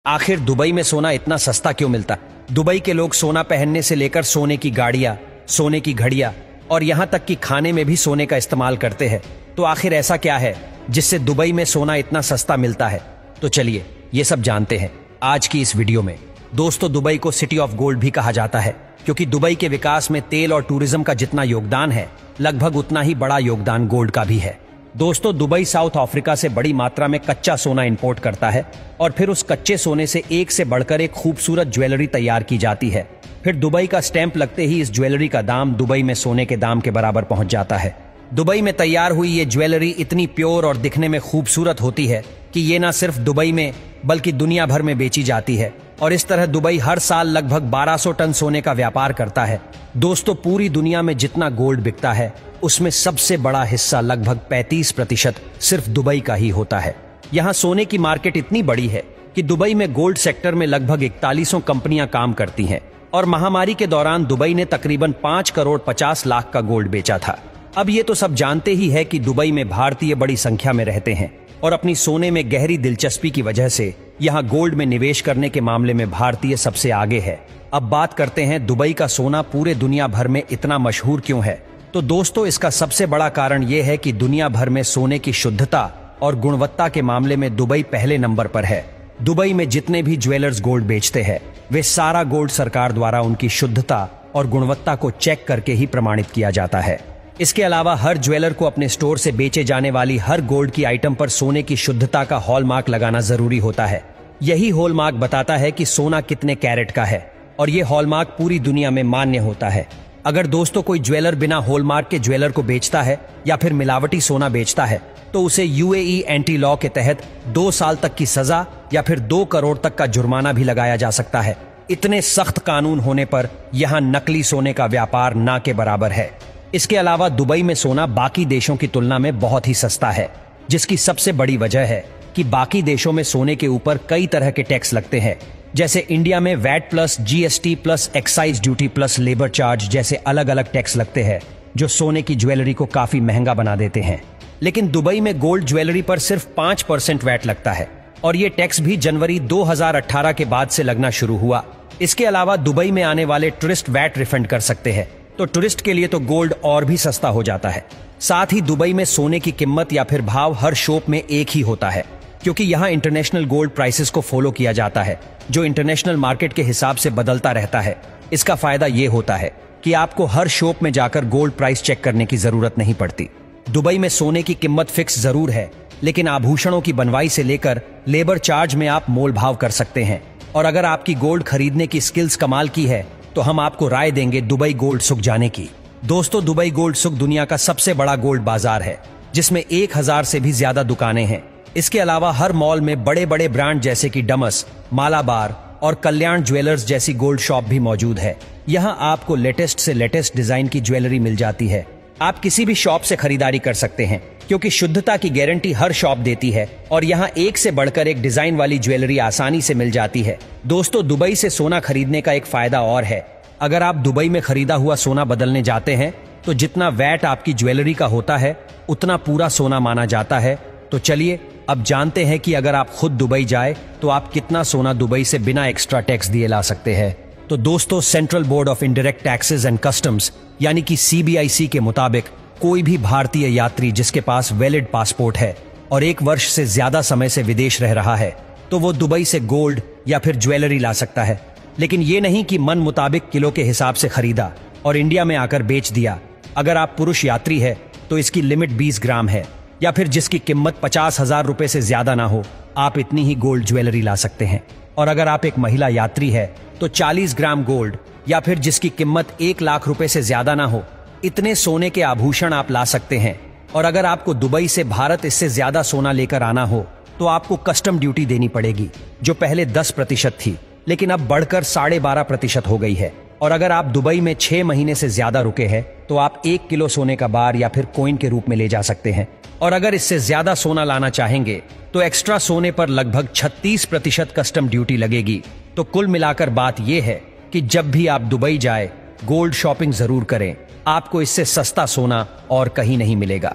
आखिर दुबई में सोना इतना सस्ता क्यों मिलता? दुबई के लोग सोना पहनने से लेकर सोने की गाड़ियां, सोने की घड़ियां और यहां तक कि खाने में भी सोने का इस्तेमाल करते हैं। तो आखिर ऐसा क्या है जिससे दुबई में सोना इतना सस्ता मिलता है? तो चलिए ये सब जानते हैं आज की इस वीडियो में। दोस्तों, दुबई को सिटी ऑफ गोल्ड भी कहा जाता है क्योंकि दुबई के विकास में तेल और टूरिज्म का जितना योगदान है, लगभग उतना ही बड़ा योगदान गोल्ड का भी है। दोस्तों, दुबई साउथ अफ्रीका से बड़ी मात्रा में कच्चा सोना इंपोर्ट करता है और फिर उस कच्चे सोने से एक से बढ़कर एक खूबसूरत ज्वेलरी तैयार की जाती है। फिर दुबई का स्टैंप लगते ही इस ज्वेलरी का दाम दुबई में सोने के दाम के बराबर पहुंच जाता है। दुबई में तैयार हुई ये ज्वेलरी इतनी प्योर और दिखने में खूबसूरत होती है कि ये ना सिर्फ दुबई में बल्कि दुनिया भर में बेची जाती है और इस तरह दुबई हर साल लगभग 1200 टन सोने का व्यापार करता है। दोस्तों, पूरी दुनिया में जितना गोल्ड बिकता है उसमें सबसे बड़ा हिस्सा लगभग 35% सिर्फ दुबई का ही होता है। यहाँ सोने की मार्केट इतनी बड़ी है कि दुबई में गोल्ड सेक्टर में लगभग 4100 कंपनियां काम करती हैं और महामारी के दौरान दुबई ने तकरीबन 5 करोड़ 50 लाख का गोल्ड बेचा था। अब ये तो सब जानते ही है कि दुबई में भारतीय बड़ी संख्या में रहते हैं और अपनी सोने में गहरी दिलचस्पी की वजह से यहाँ गोल्ड में निवेश करने के मामले में भारतीय सबसे आगे है। अब बात करते हैं दुबई का सोना पूरे दुनिया भर में इतना मशहूर क्यों है। तो दोस्तों, इसका सबसे बड़ा कारण यह है कि दुनिया भर में सोने की शुद्धता और गुणवत्ता के मामले में दुबई पहले नंबर पर है। दुबई में जितने भी ज्वेलर्स गोल्ड बेचते हैं वे सारा गोल्ड सरकार द्वारा उनकी शुद्धता और गुणवत्ता को चेक करके ही प्रमाणित किया जाता है। इसके अलावा हर ज्वेलर को अपने स्टोर से बेचे जाने वाली हर गोल्ड की आइटम पर सोने की शुद्धता का हॉलमार्क लगाना जरूरी होता है। यही हॉलमार्क बताता है कि सोना कितने कैरेट का है और ये हॉलमार्क पूरी दुनिया में मान्य होता है। अगर दोस्तों कोई ज्वेलर बिना हॉलमार्क के ज्वेलर को बेचता है या फिर मिलावटी सोना बेचता है तो उसे यूएई एंटी लॉ के तहत 2 साल तक की सजा या फिर 2 करोड़ तक का जुर्माना भी लगाया जा सकता है। इतने सख्त कानून होने पर यहाँ नकली सोने का व्यापार ना के बराबर है। इसके अलावा दुबई में सोना बाकी देशों की तुलना में बहुत ही सस्ता है, जिसकी सबसे बड़ी वजह है कि बाकी देशों में सोने के ऊपर कई तरह के टैक्स लगते हैं। जैसे इंडिया में VAT plus GST plus excise duty plus labour charge जैसे अलग अलग टैक्स लगते हैं जो सोने की ज्वेलरी को काफी महंगा बना देते हैं। लेकिन दुबई में गोल्ड ज्वेलरी पर सिर्फ 5% वैट लगता है और ये टैक्स भी जनवरी 2018 के बाद से लगना शुरू हुआ। इसके अलावा दुबई में आने वाले टूरिस्ट वैट रिफंड कर सकते हैं, तो टूरिस्ट के लिए तो गोल्ड और भी सस्ता हो जाता है। साथ ही दुबई में सोने की कीमत या फिर भाव हर शॉप में एक ही होता है क्योंकि यहाँ इंटरनेशनल गोल्ड प्राइसेस को फॉलो किया जाता है जो इंटरनेशनल मार्केट के हिसाब से बदलता रहता है। इसका फायदा ये होता है कि आपको हर शॉप में जाकर गोल्ड प्राइस चेक करने की जरूरत नहीं पड़ती। दुबई में सोने की कीमत फिक्स जरूर है, लेकिन आभूषणों की बनवाई से लेकर लेबर चार्ज में आप मोल भाव कर सकते हैं। और अगर आपकी गोल्ड खरीदने की स्किल्स कमाल की है तो हम आपको राय देंगे दुबई गोल्ड सुक जाने की। दोस्तों, दुबई गोल्ड सुक दुनिया का सबसे बड़ा गोल्ड बाजार है जिसमें 1000 से भी ज्यादा दुकानें हैं। इसके अलावा हर मॉल में बड़े बड़े ब्रांड जैसे कि डमस, मालाबार और कल्याण ज्वेलर्स जैसी गोल्ड शॉप भी मौजूद है। यहाँ आपको लेटेस्ट से लेटेस्ट डिजाइन की ज्वेलरी मिल जाती है। आप किसी भी शॉप से खरीदारी कर सकते हैं क्योंकि शुद्धता की गारंटी हर शॉप देती है और यहाँ एक से बढ़कर एक डिजाइन वाली ज्वेलरी आसानी से मिल जाती है। दोस्तों, दुबई से सोना खरीदने का एक फायदा और है। अगर आप दुबई में खरीदा हुआ सोना बदलने जाते हैं तो जितना वैट आपकी ज्वेलरी का होता है उतना पूरा सोना माना जाता है। तो चलिए अब जानते हैं कि अगर आप खुद दुबई जाए तो आप कितना सोना दुबई से बिना एक्स्ट्रा टैक्स दिए ला सकते हैं। तो दोस्तों, central board of indirect taxes and customs यानी कि CBIC के मुताबिक कोई भी भारतीय यात्री जिसके पास वैलिड पासपोर्ट है और 1 वर्ष से ज्यादा समय से विदेश रह रहा है तो वो दुबई से गोल्ड या फिर ज्वेलरी ला सकता है। लेकिन ये नहीं कि मन मुताबिक किलो के हिसाब से खरीदा और इंडिया में आकर बेच दिया। अगर आप पुरुष यात्री है तो इसकी लिमिट 20 ग्राम है या फिर जिसकी कीमत 50,000 रुपए से ज्यादा ना हो, आप इतनी ही गोल्ड ज्वेलरी ला सकते हैं। और अगर आप एक महिला यात्री है तो 40 ग्राम गोल्ड या फिर जिसकी कीमत 1 लाख रुपए से ज्यादा ना हो, इतने सोने के आभूषण आप ला सकते हैं। और अगर आपको दुबई से भारत इससे ज्यादा सोना लेकर आना हो तो आपको कस्टम ड्यूटी देनी पड़ेगी जो पहले 10% थी लेकिन अब बढ़कर 12.5% हो गई है। और अगर आप दुबई में 6 महीने से ज्यादा रुके हैं तो आप 1 किलो सोने का बार या फिर कॉइन के रूप में ले जा सकते हैं। और अगर इससे ज्यादा सोना लाना चाहेंगे तो एक्स्ट्रा सोने पर लगभग 36% कस्टम ड्यूटी लगेगी। तो कुल मिलाकर बात यह है कि जब भी आप दुबई जाए गोल्ड शॉपिंग जरूर करें, आपको इससे सस्ता सोना और कहीं नहीं मिलेगा।